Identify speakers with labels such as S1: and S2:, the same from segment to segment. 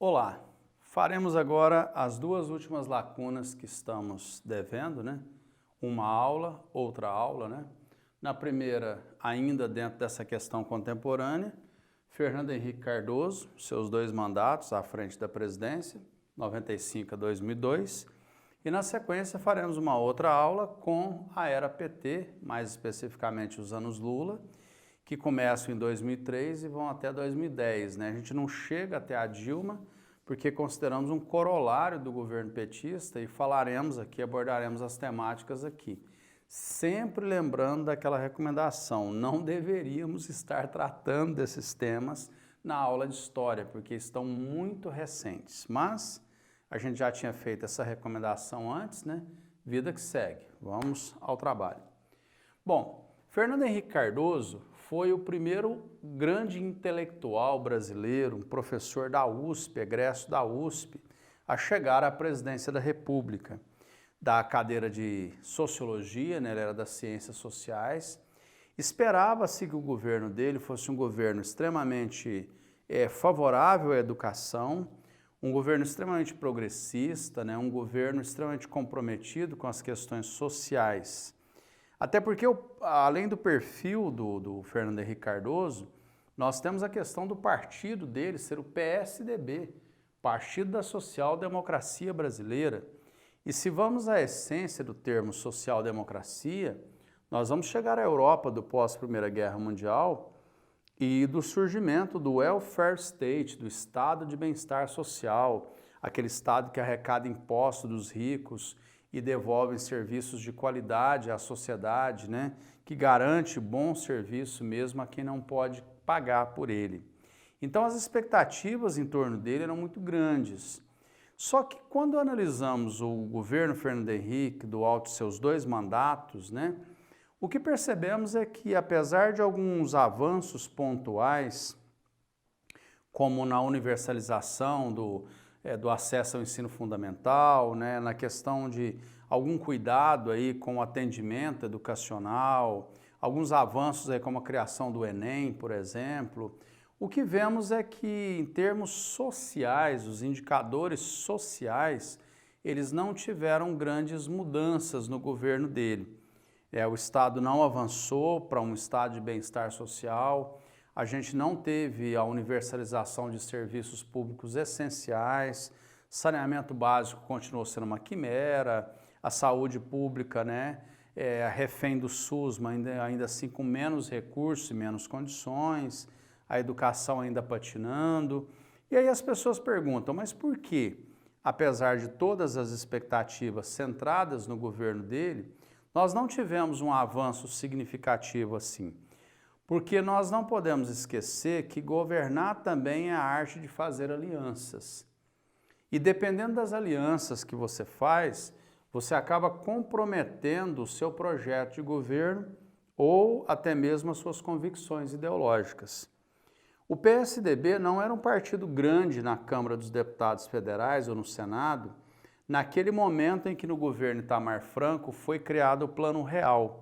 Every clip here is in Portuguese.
S1: Olá, faremos agora as duas últimas lacunas que estamos devendo, né? Uma aula, outra aula, né? Na primeira, ainda dentro dessa questão contemporânea, Fernando Henrique Cardoso, seus dois mandatos à frente da presidência, 95 a 2002, e na sequência faremos uma outra aula com a era PT, mais especificamente os anos Lula, que começam em 2003 e vão até 2010, né? A gente não chega até a Dilma, porque consideramos um corolário do governo petista e falaremos aqui, abordaremos as temáticas aqui. Sempre lembrando daquela recomendação, não deveríamos estar tratando desses temas na aula de história, porque estão muito recentes, mas a gente já tinha feito essa recomendação antes, né? Vida que segue, vamos ao trabalho. Bom, Fernando Henrique Cardoso foi o primeiro grande intelectual brasileiro, um professor da USP, egresso da USP, a chegar à presidência da República. Da cadeira de Sociologia, né, ele era das Ciências Sociais. Esperava-se que o governo dele fosse um governo extremamente favorável à educação, um governo extremamente progressista, né, um governo extremamente comprometido com as questões sociais. Até porque, além do perfil do Fernando Henrique Cardoso, nós temos a questão do partido dele ser o PSDB, Partido da Social Democracia Brasileira. E se vamos à essência do termo social-democracia, nós vamos chegar à Europa do pós-Primeira Guerra Mundial e do surgimento do welfare state, do estado de bem-estar social, aquele estado que arrecada impostos dos ricos e devolve serviços de qualidade à sociedade, né? Que garante bom serviço mesmo a quem não pode pagar por ele. Então as expectativas em torno dele eram muito grandes. Só que quando analisamos o governo Fernando Henrique, do alto de seus dois mandatos, né? O que percebemos é que, apesar de alguns avanços pontuais, como na universalização do acesso ao ensino fundamental, né, na questão de algum cuidado aí com o atendimento educacional, alguns avanços aí como a criação do Enem, por exemplo, o que vemos é que em termos sociais, os indicadores sociais, eles não tiveram grandes mudanças no governo dele. O Estado não avançou para um estado de bem-estar social, a gente não teve a universalização de serviços públicos essenciais, saneamento básico continuou sendo uma quimera, a saúde pública, né, refém do SUS, mas ainda assim com menos recursos e menos condições, a educação ainda patinando. E aí as pessoas perguntam, mas por que, apesar de todas as expectativas centradas no governo dele, nós não tivemos um avanço significativo assim? Porque nós não podemos esquecer que governar também é a arte de fazer alianças. E dependendo das alianças que você faz, você acaba comprometendo o seu projeto de governo ou até mesmo as suas convicções ideológicas. O PSDB não era um partido grande na Câmara dos Deputados Federais ou no Senado, naquele momento em que no governo Itamar Franco foi criado o Plano Real.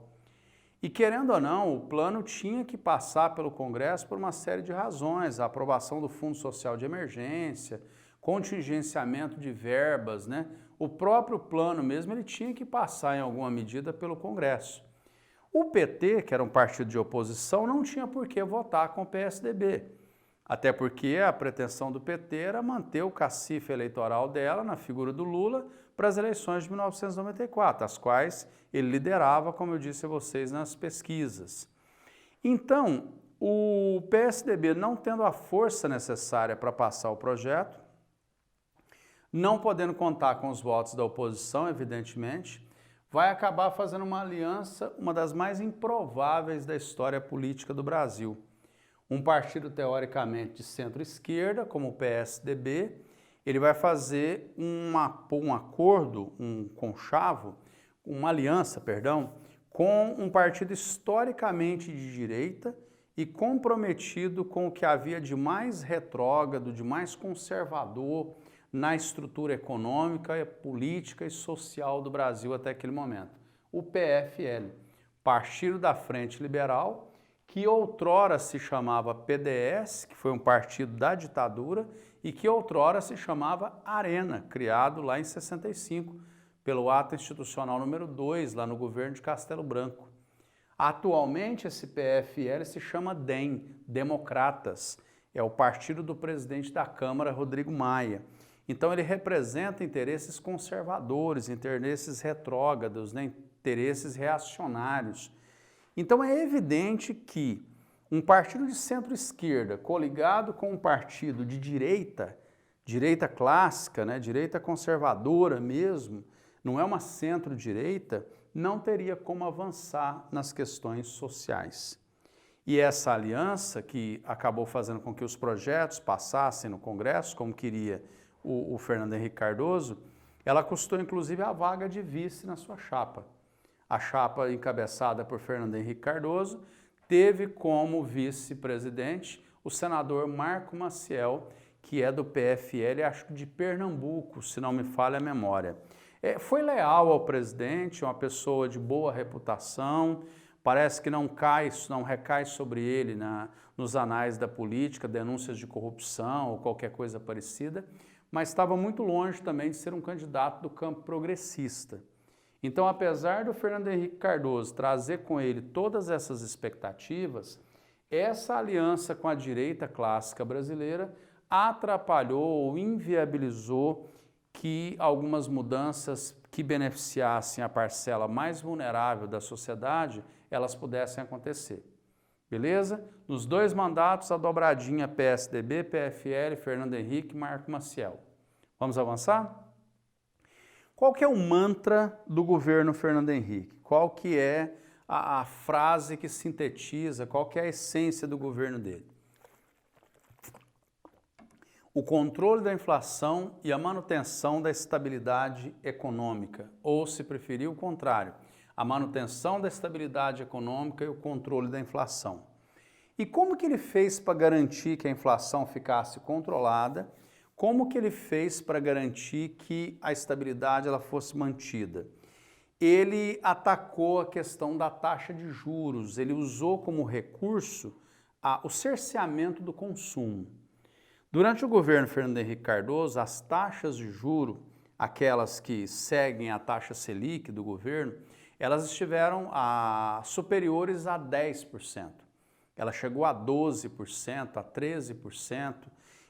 S1: E querendo ou não, o plano tinha que passar pelo Congresso por uma série de razões, a aprovação do Fundo Social de Emergência, contingenciamento de verbas, né? O próprio plano mesmo, ele tinha que passar em alguma medida pelo Congresso. O PT, que era um partido de oposição, não tinha por que votar com o PSDB, até porque a pretensão do PT era manter o cacife eleitoral dela na figura do Lula para as eleições de 1994, as quais ele liderava, como eu disse a vocês, nas pesquisas. Então, o PSDB, não tendo a força necessária para passar o projeto, não podendo contar com os votos da oposição, evidentemente, vai acabar fazendo uma aliança, uma das mais improváveis da história política do Brasil. Um partido teoricamente de centro-esquerda, como o PSDB, ele vai fazer um acordo, um conchavo, uma aliança, perdão, com um partido historicamente de direita e comprometido com o que havia de mais retrógrado, de mais conservador na estrutura econômica, política e social do Brasil até aquele momento. O PFL, Partido da Frente Liberal, que outrora se chamava PDS, que foi um partido da ditadura, e que outrora se chamava Arena, criado lá em 65, pelo ato institucional número 2, lá no governo de Castelo Branco. Atualmente esse PFL se chama DEM, Democratas, é o partido do presidente da Câmara, Rodrigo Maia. Então ele representa interesses conservadores, interesses retrógrados, né? Interesses reacionários. Então é evidente que um partido de centro-esquerda coligado com um partido de direita, direita clássica, né? Direita conservadora mesmo, não é uma centro-direita, não teria como avançar nas questões sociais. E essa aliança, que acabou fazendo com que os projetos passassem no Congresso, como queria o Fernando Henrique Cardoso, ela custou inclusive a vaga de vice na sua chapa. A chapa encabeçada por Fernando Henrique Cardoso teve como vice-presidente o senador Marco Maciel, que é do PFL, acho que de Pernambuco, se não me falha a memória. Foi leal ao presidente, uma pessoa de boa reputação, parece que não recai sobre ele nos anais da política, denúncias de corrupção ou qualquer coisa parecida, mas estava muito longe também de ser um candidato do campo progressista. Então, apesar do Fernando Henrique Cardoso trazer com ele todas essas expectativas, essa aliança com a direita clássica brasileira atrapalhou ou inviabilizou que algumas mudanças que beneficiassem a parcela mais vulnerável da sociedade, elas pudessem acontecer. Beleza? Nos 2 mandatos, a dobradinha PSDB, PFL, Fernando Henrique e Marco Maciel. Vamos avançar? Qual que é o mantra do governo Fernando Henrique? Qual que é a frase que sintetiza, qual que é a essência do governo dele? O controle da inflação e a manutenção da estabilidade econômica, ou, se preferir, o contrário, a manutenção da estabilidade econômica e o controle da inflação. E como que ele fez para garantir que a inflação ficasse controlada? Como que ele fez para garantir que a estabilidade ela fosse mantida? Ele atacou a questão da taxa de juros, ele usou como recurso o cerceamento do consumo. Durante o governo Fernando Henrique Cardoso, as taxas de juro, aquelas que seguem a taxa Selic do governo, elas estiveram superiores a 10%. Ela chegou a 12%, a 13%.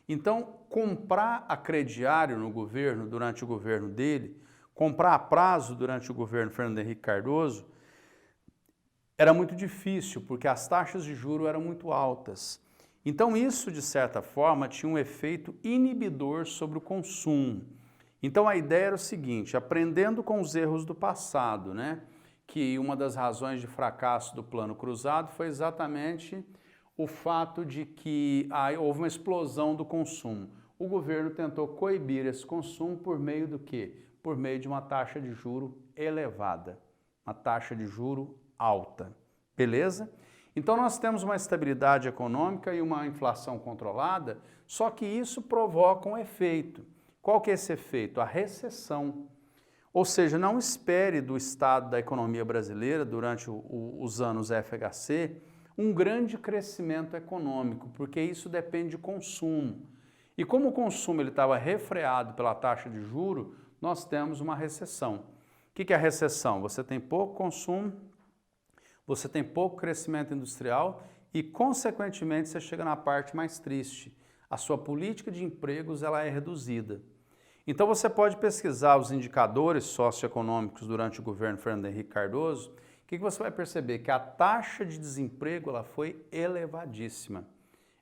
S1: Então, comprar a crediário no governo, durante o governo dele, comprar a prazo durante o governo Fernando Henrique Cardoso, era muito difícil, porque as taxas de juros eram muito altas. Então isso, de certa forma, tinha um efeito inibidor sobre o consumo. Então a ideia era o seguinte, aprendendo com os erros do passado, né? Que uma das razões de fracasso do Plano Cruzado foi exatamente o fato de que houve uma explosão do consumo. O governo tentou coibir esse consumo por meio do quê? Por meio de uma taxa de juro elevada, uma taxa de juro alta. Beleza? Então nós temos uma estabilidade econômica e uma inflação controlada, só que isso provoca um efeito. Qual que é esse efeito? A recessão. Ou seja, não espere do estado da economia brasileira durante os anos FHC um grande crescimento econômico, porque isso depende de consumo. E como o consumo estava refreado pela taxa de juro, nós temos uma recessão. O que é a recessão? Você tem pouco consumo, você tem pouco crescimento industrial e, consequentemente, você chega na parte mais triste. A sua política de empregos ela é reduzida. Então você pode pesquisar os indicadores socioeconômicos durante o governo Fernando Henrique Cardoso, que você vai perceber que a taxa de desemprego ela foi elevadíssima.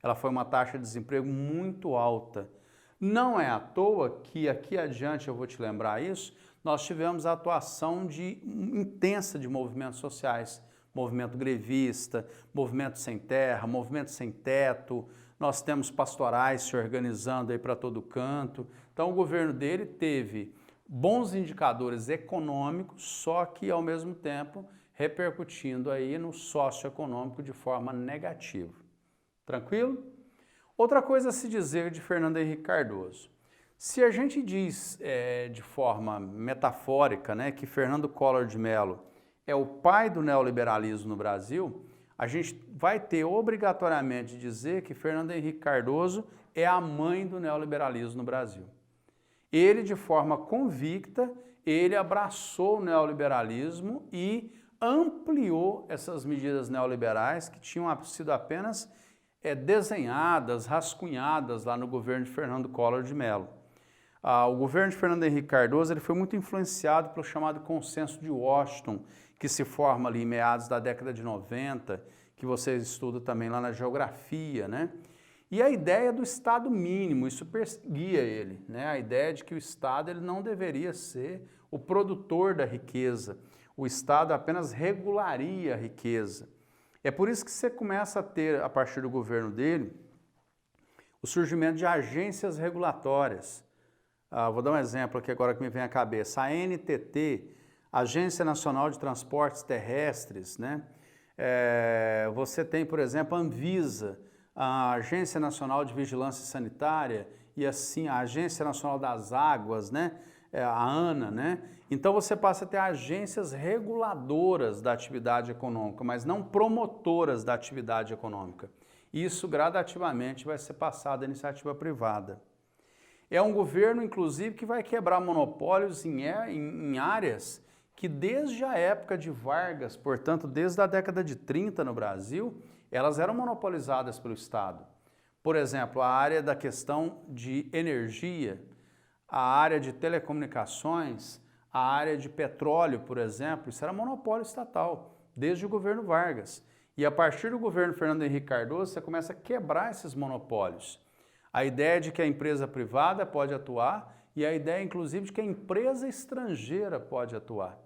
S1: Ela foi uma taxa de desemprego muito alta. Não é à toa que aqui adiante, eu vou te lembrar isso, nós tivemos a atuação intensa de movimentos sociais. Movimento grevista, movimento sem terra, movimento sem teto, nós temos pastorais se organizando aí para todo canto. Então o governo dele teve bons indicadores econômicos, só que ao mesmo tempo repercutindo aí no socioeconômico de forma negativa. Tranquilo? Outra coisa a se dizer de Fernando Henrique Cardoso. Se a gente diz de forma metafórica, né, que Fernando Collor de Mello é o pai do neoliberalismo no Brasil, a gente vai ter obrigatoriamente de dizer que Fernando Henrique Cardoso é a mãe do neoliberalismo no Brasil. Ele, de forma convicta, ele abraçou o neoliberalismo e ampliou essas medidas neoliberais que tinham sido apenas desenhadas, rascunhadas lá no governo de Fernando Collor de Mello. O governo de Fernando Henrique Cardoso ele foi muito influenciado pelo chamado Consenso de Washington, que se forma ali em meados da década de 90, que vocês estudam também lá na geografia, né? E a ideia do Estado mínimo, isso perseguia ele, né? A ideia de que o Estado ele não deveria ser o produtor da riqueza, o Estado apenas regularia a riqueza. É por isso que você começa a ter, a partir do governo dele, o surgimento de agências regulatórias. Vou dar um exemplo aqui agora que me vem à cabeça. A ANTT, Agência Nacional de Transportes Terrestres, né? Você tem, por exemplo, a Anvisa, a Agência Nacional de Vigilância Sanitária e assim a Agência Nacional das Águas, né? A ANA, né? Então você passa a ter agências reguladoras da atividade econômica, mas não promotoras da atividade econômica. Isso gradativamente vai ser passado à iniciativa privada. É um governo, inclusive, que vai quebrar monopólios em áreas que desde a época de Vargas, portanto, desde a década de 30 no Brasil, elas eram monopolizadas pelo Estado. Por exemplo, a área da questão de energia, a área de telecomunicações, a área de petróleo, por exemplo, isso era monopólio estatal, desde o governo Vargas. E a partir do governo Fernando Henrique Cardoso, você começa a quebrar esses monopólios. A ideia de que a empresa privada pode atuar e a ideia, inclusive, de que a empresa estrangeira pode atuar.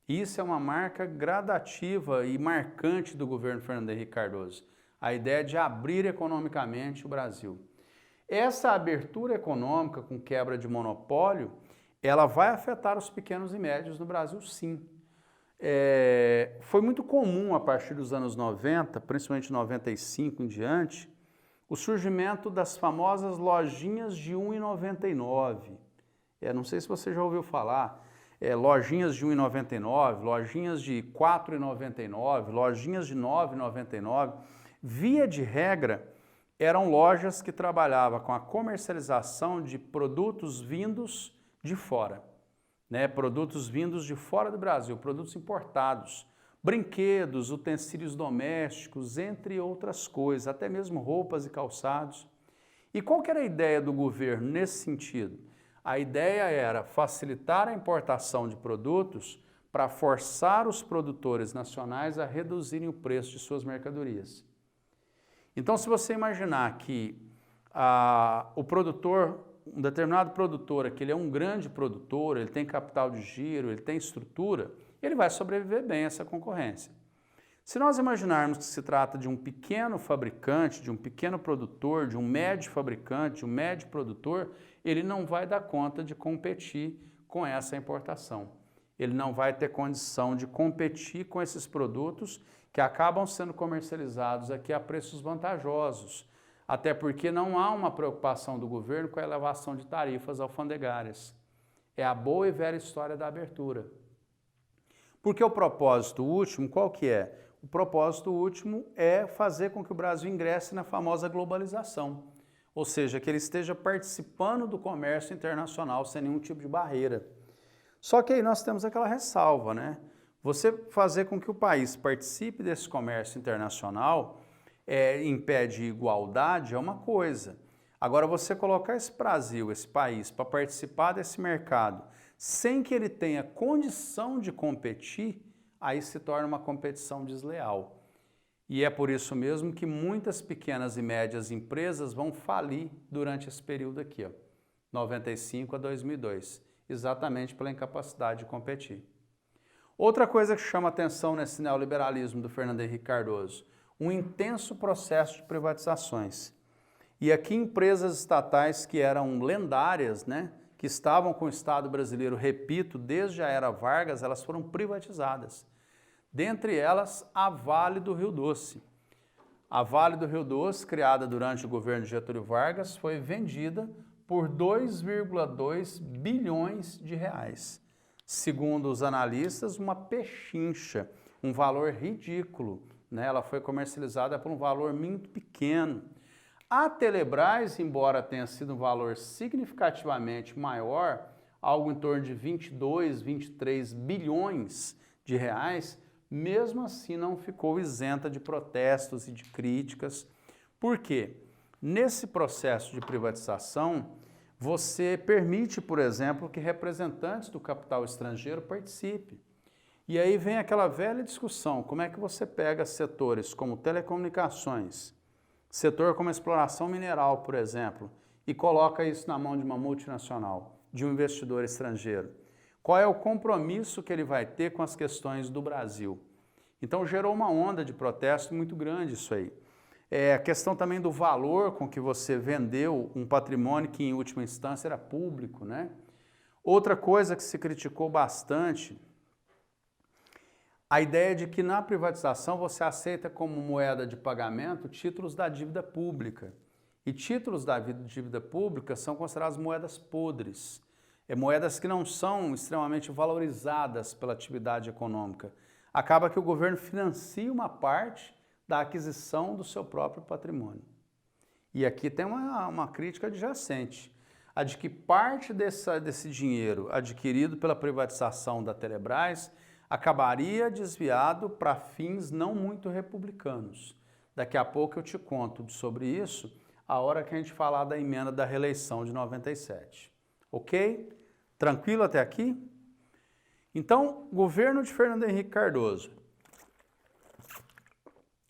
S1: Isso é uma marca gradativa e marcante do governo Fernando Henrique Cardoso. A ideia de abrir economicamente o Brasil. Essa abertura econômica com quebra de monopólio, ela vai afetar os pequenos e médios no Brasil, sim. Foi muito comum a partir dos anos 90, principalmente 95 em diante, o surgimento das famosas lojinhas de R$ 1,99. Não sei se você já ouviu falar. Lojinhas de R$ 1,99, lojinhas de R$ 4,99, lojinhas de R$ 9,99. Via de regra, eram lojas que trabalhavam com a comercialização de produtos vindos de fora, né? Produtos vindos de fora do Brasil, produtos importados, brinquedos, utensílios domésticos, entre outras coisas, até mesmo roupas e calçados. E qual que era a ideia do governo nesse sentido? A ideia era facilitar a importação de produtos para forçar os produtores nacionais a reduzirem o preço de suas mercadorias. Então, se você imaginar que o produtor, um determinado produtor, que ele é um grande produtor, ele tem capital de giro, ele tem estrutura, ele vai sobreviver bem a essa concorrência. Se nós imaginarmos que se trata de um pequeno fabricante, de um pequeno produtor, de um médio fabricante, de um médio produtor, ele não vai dar conta de competir com essa importação. Ele não vai ter condição de competir com esses produtos que acabam sendo comercializados aqui a preços vantajosos, até porque não há uma preocupação do governo com a elevação de tarifas alfandegárias. É a boa e velha história da abertura. Porque o propósito último, qual que é? O propósito último é fazer com que o Brasil ingresse na famosa globalização, ou seja, que ele esteja participando do comércio internacional sem nenhum tipo de barreira. Só que aí nós temos aquela ressalva, né? Você fazer com que o país participe desse comércio internacional em pé de igualdade é uma coisa. Agora, você colocar esse Brasil, esse país, para participar desse mercado sem que ele tenha condição de competir, aí se torna uma competição desleal. E é por isso mesmo que muitas pequenas e médias empresas vão falir durante esse período aqui, 95 a 2002, exatamente pela incapacidade de competir. Outra coisa que chama atenção nesse neoliberalismo do Fernando Henrique Cardoso, um intenso processo de privatizações. E aqui empresas estatais que eram lendárias, né, que estavam com o Estado brasileiro, repito, desde a era Vargas, elas foram privatizadas. Dentre elas, a Vale do Rio Doce. A Vale do Rio Doce, criada durante o governo de Getúlio Vargas, foi vendida por 2,2 bilhões de reais. Segundo os analistas, uma pechincha, um valor ridículo, né? Ela foi comercializada por um valor muito pequeno. A Telebrás, embora tenha sido um valor significativamente maior, algo em torno de 22, 23 bilhões de reais, mesmo assim não ficou isenta de protestos e de críticas. Por quê? Nesse processo de privatização, você permite, por exemplo, que representantes do capital estrangeiro participem. E aí vem aquela velha discussão, como é que você pega setores como telecomunicações, setor como exploração mineral, por exemplo, e coloca isso na mão de uma multinacional, de um investidor estrangeiro? Qual é o compromisso que ele vai ter com as questões do Brasil? Então gerou uma onda de protesto muito grande isso aí. A questão também do valor com que você vendeu um patrimônio que em última instância era público, né? Outra coisa que se criticou bastante, a ideia de que na privatização você aceita como moeda de pagamento títulos da dívida pública. E títulos da dívida pública são considerados moedas podres. Moedas que não são extremamente valorizadas pela atividade econômica. Acaba que o governo financia uma parte da aquisição do seu próprio patrimônio. E aqui tem uma crítica adjacente, a de que parte desse dinheiro adquirido pela privatização da Telebrás acabaria desviado para fins não muito republicanos. Daqui a pouco eu te conto sobre isso, a hora que a gente falar da emenda da reeleição de 97. Ok? Tranquilo até aqui? Então, governo de Fernando Henrique Cardoso.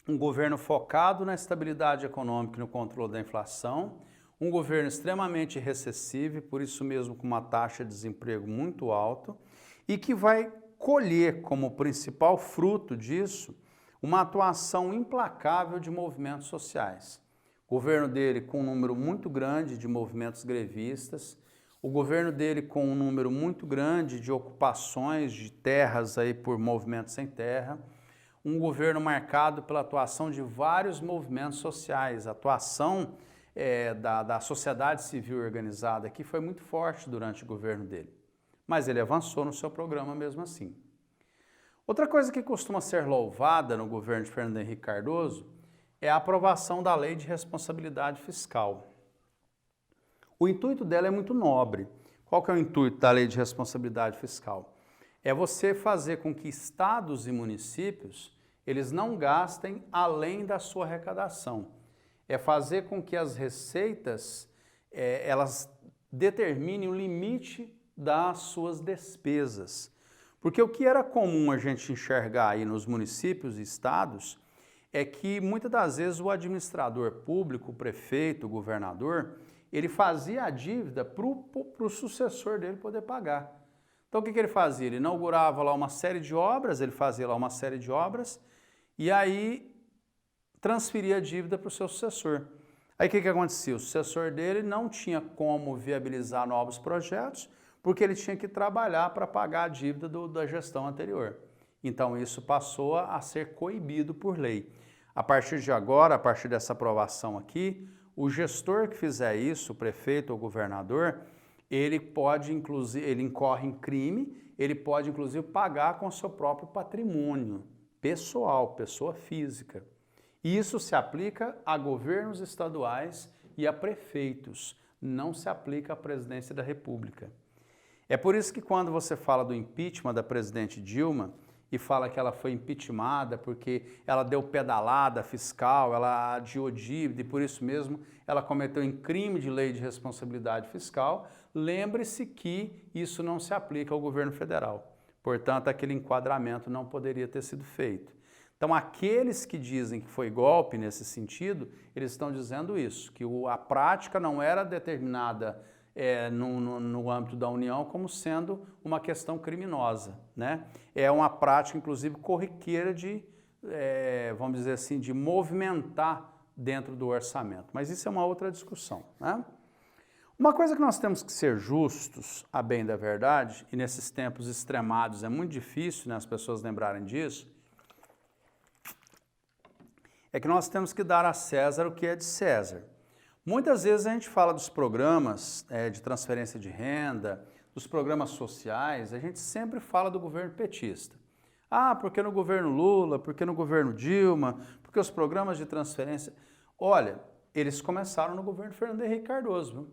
S1: Um governo focado na estabilidade econômica e no controle da inflação, um governo extremamente recessivo e por isso mesmo com uma taxa de desemprego muito alta e que vai colher como principal fruto disso uma atuação implacável de movimentos sociais. O governo dele com um número muito grande de movimentos grevistas, o governo dele com um número muito grande de ocupações de terras aí por movimentos sem terra, um governo marcado pela atuação de vários movimentos sociais. A atuação da sociedade civil organizada aqui foi muito forte durante o governo dele. Mas ele avançou no seu programa mesmo assim. Outra coisa que costuma ser louvada no governo de Fernando Henrique Cardoso é a aprovação da Lei de Responsabilidade Fiscal. O intuito dela é muito nobre. Qual que é o intuito da Lei de Responsabilidade Fiscal? É você fazer com que estados e municípios eles não gastem além da sua arrecadação. É fazer com que as receitas elas determinem o limite das suas despesas. Porque o que era comum a gente enxergar aí nos municípios e estados é que muitas das vezes o administrador público, o prefeito, o governador, ele fazia a dívida para o sucessor dele poder pagar. Então o que ele fazia? Ele inaugurava lá uma série de obras, ele fazia lá uma série de obras e aí transferia a dívida para o seu sucessor. Aí o que acontecia? O sucessor dele não tinha como viabilizar novos projetos porque ele tinha que trabalhar para pagar a dívida da gestão anterior. Então isso passou a ser coibido por lei. A partir de agora, a partir dessa aprovação aqui, o gestor que fizer isso, o prefeito ou o governador, ele pode, inclusive, ele incorre em crime, ele pode, inclusive, pagar com o seu próprio patrimônio pessoal, pessoa física. E isso se aplica a governos estaduais e a prefeitos, não se aplica à presidência da República. É por isso que quando você fala do impeachment da presidente Dilma e fala que ela foi impeachmentada porque ela deu pedalada fiscal, ela adiou dívida e por isso mesmo ela cometeu um crime de lei de responsabilidade fiscal, lembre-se que isso não se aplica ao governo federal. Portanto, aquele enquadramento não poderia ter sido feito. Então, aqueles que dizem que foi golpe nesse sentido, eles estão dizendo isso, que a prática não era determinada no âmbito da União como sendo uma questão criminosa, né? É uma prática, inclusive, corriqueira de, vamos dizer assim, de movimentar dentro do orçamento. Mas isso é uma outra discussão, né? Uma coisa que nós temos que ser justos, a bem da verdade, e nesses tempos extremados é muito difícil, né, as pessoas lembrarem disso, é que nós temos que dar a César o que é de César. Muitas vezes a gente fala dos programas de transferência de renda, dos programas sociais, a gente sempre fala do governo petista. Ah, porque no governo Lula, porque no governo Dilma, porque os programas de transferência... Olha, eles começaram no governo Fernando Henrique Cardoso, viu?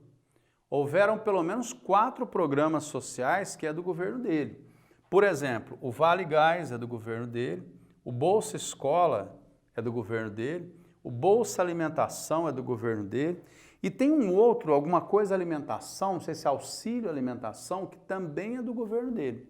S1: Houveram pelo menos 4 programas sociais que é do governo dele. Por exemplo, o Vale Gás é do governo dele, o Bolsa Escola é do governo dele, o Bolsa Alimentação é do governo dele, e tem um outro, alguma coisa alimentação, não sei se é auxílio alimentação, que também é do governo dele.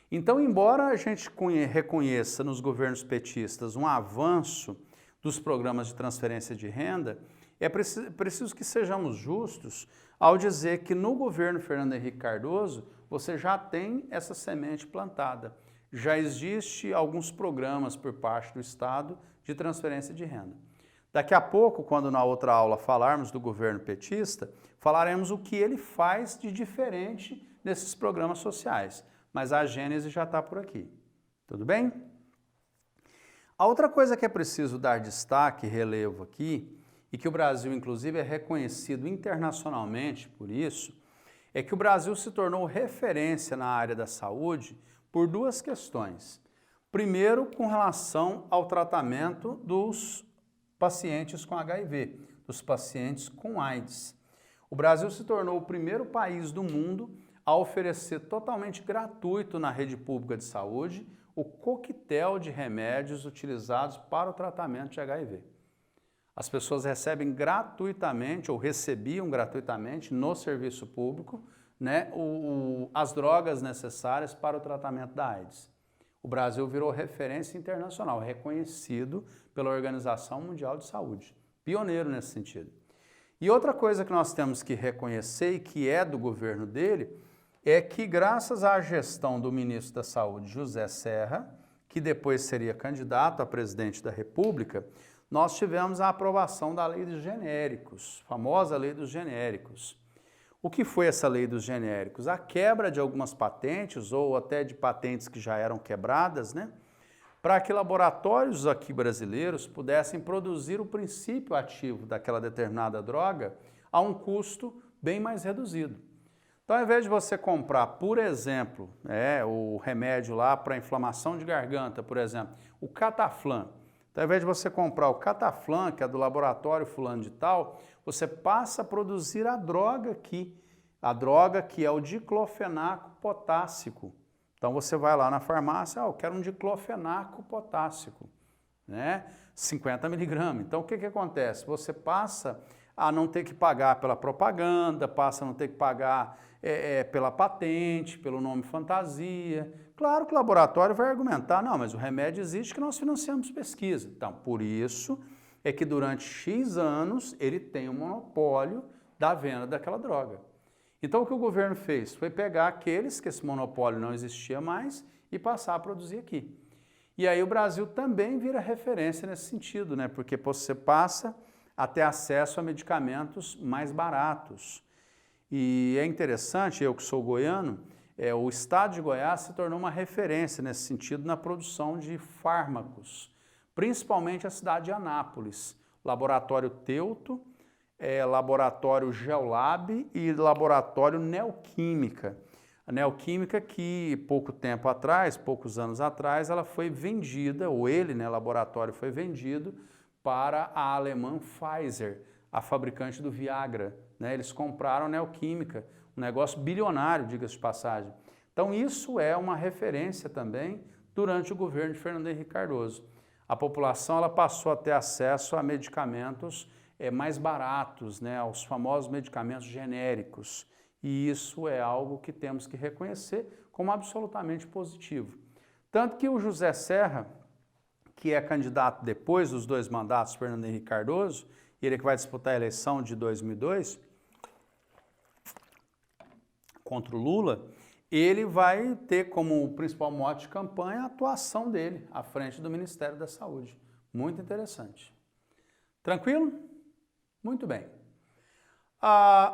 S1: Então, embora a gente reconheça nos governos petistas um avanço dos programas de transferência de renda, é preciso que sejamos justos ao dizer que no governo Fernando Henrique Cardoso você já tem essa semente plantada. Já existe alguns programas por parte do Estado de transferência de renda. Daqui a pouco, quando na outra aula falarmos do governo petista, falaremos o que ele faz de diferente nesses programas sociais. Mas a gênese já está por aqui. Tudo bem? A outra coisa que é preciso dar destaque, relevo aqui, e que o Brasil, inclusive, é reconhecido internacionalmente por isso, é que o Brasil se tornou referência na área da saúde por 2 questões. Primeiro, com relação ao tratamento dos pacientes com HIV, dos pacientes com AIDS. O Brasil se tornou o primeiro país do mundo a oferecer totalmente gratuito na rede pública de saúde o coquetel de remédios utilizados para o tratamento de HIV. As pessoas recebem gratuitamente ou recebiam gratuitamente no serviço público, né, as drogas necessárias para o tratamento da AIDS. O Brasil virou referência internacional, reconhecido pela Organização Mundial de Saúde. Pioneiro nesse sentido. E outra coisa que nós temos que reconhecer e que é do governo dele, é que graças à gestão do ministro da Saúde, José Serra, que depois seria candidato a presidente da República, nós tivemos a aprovação da Lei dos Genéricos, famosa Lei dos Genéricos. O que foi essa Lei dos Genéricos? A quebra de algumas patentes, ou até de patentes que já eram quebradas, né? Para que laboratórios aqui brasileiros pudessem produzir o princípio ativo daquela determinada droga a um custo bem mais reduzido. Então, ao invés de você comprar, por exemplo, o remédio lá para inflamação de garganta, por exemplo, o Cataflam, então, ao invés de você comprar o Cataflam, que é do laboratório fulano de tal, você passa a produzir a droga que é o diclofenaco potássico. Então, você vai lá na farmácia, eu quero um diclofenaco potássico, né? 50 miligramas. Então, o que acontece? Você passa a não ter que pagar pela propaganda, passa a não ter que pagar pela patente, pelo nome fantasia. Claro que o laboratório vai argumentar, não, mas o remédio existe que nós financiamos pesquisa. Então, por isso é que durante X anos ele tem o monopólio da venda daquela droga. Então, o que o governo fez foi pegar aqueles que esse monopólio não existia mais e passar a produzir aqui. E aí o Brasil também vira referência nesse sentido, né? Porque você passa a ter acesso a medicamentos mais baratos. E é interessante, eu que sou goiano, o estado de Goiás se tornou uma referência nesse sentido na produção de fármacos, principalmente a cidade de Anápolis, Laboratório Teuto, Laboratório Geolab e Laboratório Neoquímica. A Neoquímica que pouco tempo atrás, poucos anos atrás, ela foi vendida, ou ele, né, laboratório foi vendido para a alemã Pfizer, a fabricante do Viagra, né? Eles compraram a Neoquímica, um negócio bilionário, diga-se de passagem. Então isso é uma referência também durante o governo de Fernando Henrique Cardoso. A população ela passou a ter acesso a medicamentos mais baratos, né? Aos famosos medicamentos genéricos. E isso é algo que temos que reconhecer como absolutamente positivo. Tanto que o José Serra, que é candidato depois dos 2 mandatos de Fernando Henrique Cardoso, ele que vai disputar a eleição de 2002 contra o Lula, ele vai ter como principal mote de campanha a atuação dele à frente do Ministério da Saúde. Muito interessante. Tranquilo? Muito bem.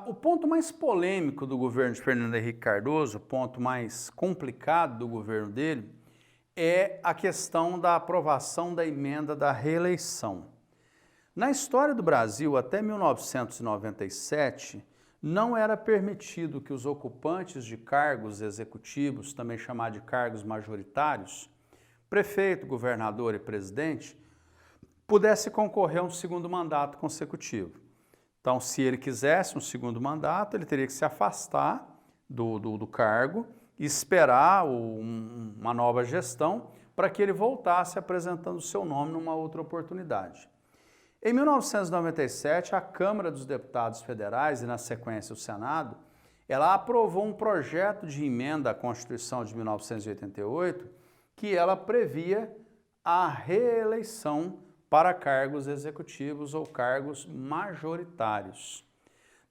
S1: O ponto mais polêmico do governo de Fernando Henrique Cardoso, o ponto mais complicado do governo dele, é a questão da aprovação da emenda da reeleição. Na história do Brasil, até 1997, não era permitido que os ocupantes de cargos executivos, também chamados de cargos majoritários, prefeito, governador e presidente, pudesse concorrer a um segundo mandato consecutivo. Então, se ele quisesse um segundo mandato, ele teria que se afastar do cargo e esperar uma nova gestão para que ele voltasse apresentando o seu nome numa outra oportunidade. Em 1997, a Câmara dos Deputados Federais e, na sequência, o Senado, ela aprovou um projeto de emenda à Constituição de 1988 que ela previa a reeleição para cargos executivos ou cargos majoritários.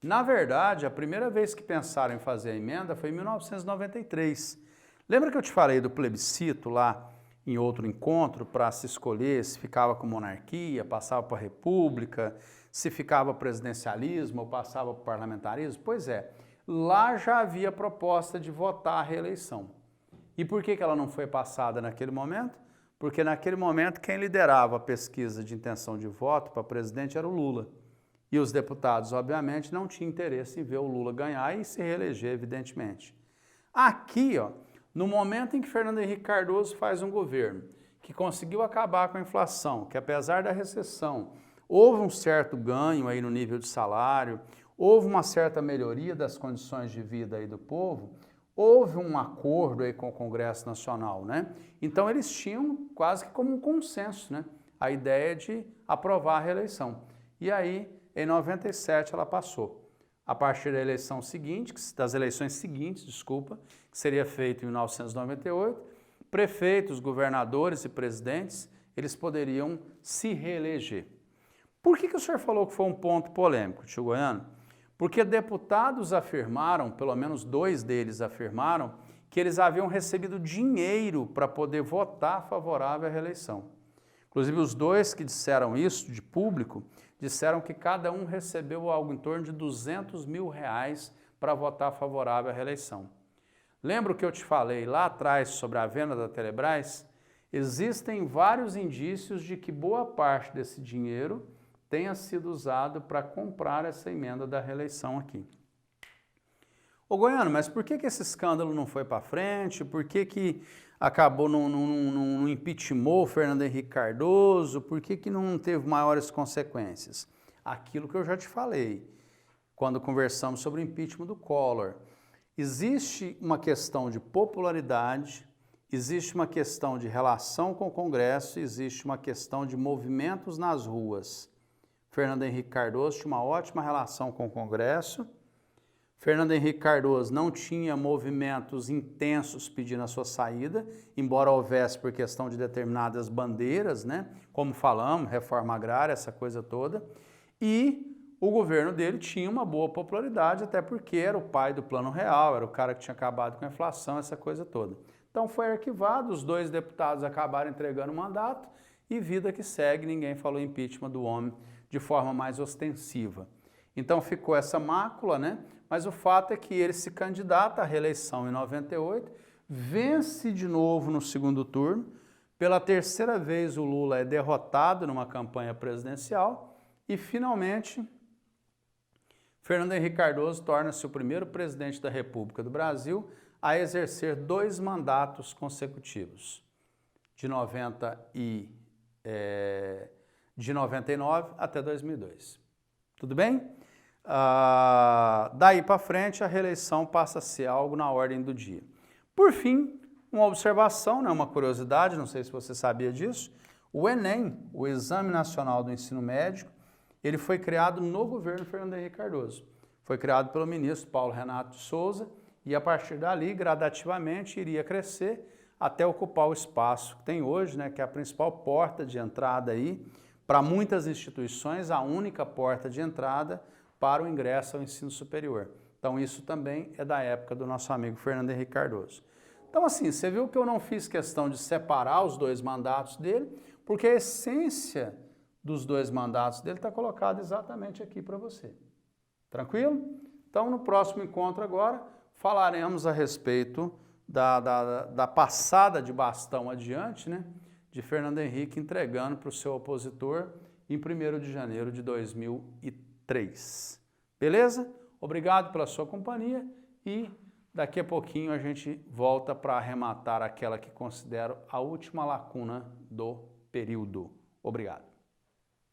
S1: Na verdade, a primeira vez que pensaram em fazer a emenda foi em 1993. Lembra que eu te falei do plebiscito lá em outro encontro para se escolher se ficava com monarquia, passava para a república, se ficava presidencialismo ou passava para o parlamentarismo? Pois é, lá já havia proposta de votar a reeleição. E por que ela não foi passada naquele momento? Porque naquele momento quem liderava a pesquisa de intenção de voto para presidente era o Lula. E os deputados, obviamente, não tinham interesse em ver o Lula ganhar e se reeleger, evidentemente. Aqui, ó, no momento em que Fernando Henrique Cardoso faz um governo que conseguiu acabar com a inflação, que apesar da recessão, houve um certo ganho aí no nível de salário, houve uma certa melhoria das condições de vida aí do povo, houve um acordo aí com o Congresso Nacional, né? Então eles tinham quase que como um consenso, né? A ideia de aprovar a reeleição. E aí, em 97, ela passou. A partir da eleição seguinte, das eleições seguintes, desculpa, que seria feito em 1998, prefeitos, governadores e presidentes, eles poderiam se reeleger. Por que o senhor falou que foi um ponto polêmico, tio Goiano? Porque deputados afirmaram, pelo menos 2 deles afirmaram, que eles haviam recebido dinheiro para poder votar favorável à reeleição. Inclusive, os 2 que disseram isso de público, disseram que cada um recebeu algo em torno de R$200 mil para votar favorável à reeleição. Lembra o que eu te falei lá atrás sobre a venda da Telebrás? Existem vários indícios de que boa parte desse dinheiro tenha sido usado para comprar essa emenda da reeleição aqui. Ô Goiano, mas por que esse escândalo não foi para frente? Por que acabou, não impeachmentou o Fernando Henrique Cardoso? Por que não teve maiores consequências? Aquilo que eu já te falei, quando conversamos sobre o impeachment do Collor. Existe uma questão de popularidade, existe uma questão de relação com o Congresso, existe uma questão de movimentos nas ruas. Fernando Henrique Cardoso tinha uma ótima relação com o Congresso. Fernando Henrique Cardoso não tinha movimentos intensos pedindo a sua saída, embora houvesse por questão de determinadas bandeiras, né? Como falamos, reforma agrária, essa coisa toda. E o governo dele tinha uma boa popularidade, até porque era o pai do Plano Real, era o cara que tinha acabado com a inflação, essa coisa toda. Então foi arquivado, os 2 deputados acabaram entregando o mandato e vida que segue, ninguém falou impeachment do homem de forma mais ostensiva. Então ficou essa mácula, né? Mas o fato é que ele se candidata à reeleição em 98, vence de novo no segundo turno, pela 3ª vez o Lula é derrotado numa campanha presidencial e finalmente Fernando Henrique Cardoso torna-se o primeiro presidente da República do Brasil a exercer 2 mandatos consecutivos, de 99 até 2002. Tudo bem? Daí para frente, a reeleição passa a ser algo na ordem do dia. Por fim, uma observação, né, uma curiosidade, não sei se você sabia disso, o Enem, o Exame Nacional do Ensino Médio, ele foi criado no governo Fernando Henrique Cardoso. Foi criado pelo ministro Paulo Renato de Souza e, a partir dali, gradativamente, iria crescer até ocupar o espaço que tem hoje, né, que é a principal porta de entrada aí, para muitas instituições, a única porta de entrada para o ingresso ao ensino superior. Então, isso também é da época do nosso amigo Fernando Henrique Cardoso. Então, assim, você viu que eu não fiz questão de separar os 2 mandatos dele, porque a essência dos 2 mandatos dele está colocada exatamente aqui para você. Tranquilo? Então, no próximo encontro agora, falaremos a respeito da passada de bastão adiante, né, de Fernando Henrique entregando para o seu opositor em 1º de janeiro de 2003. Beleza? Obrigado pela sua companhia e Daqui a pouquinho a gente volta para arrematar aquela que considero a última lacuna do período. Obrigado.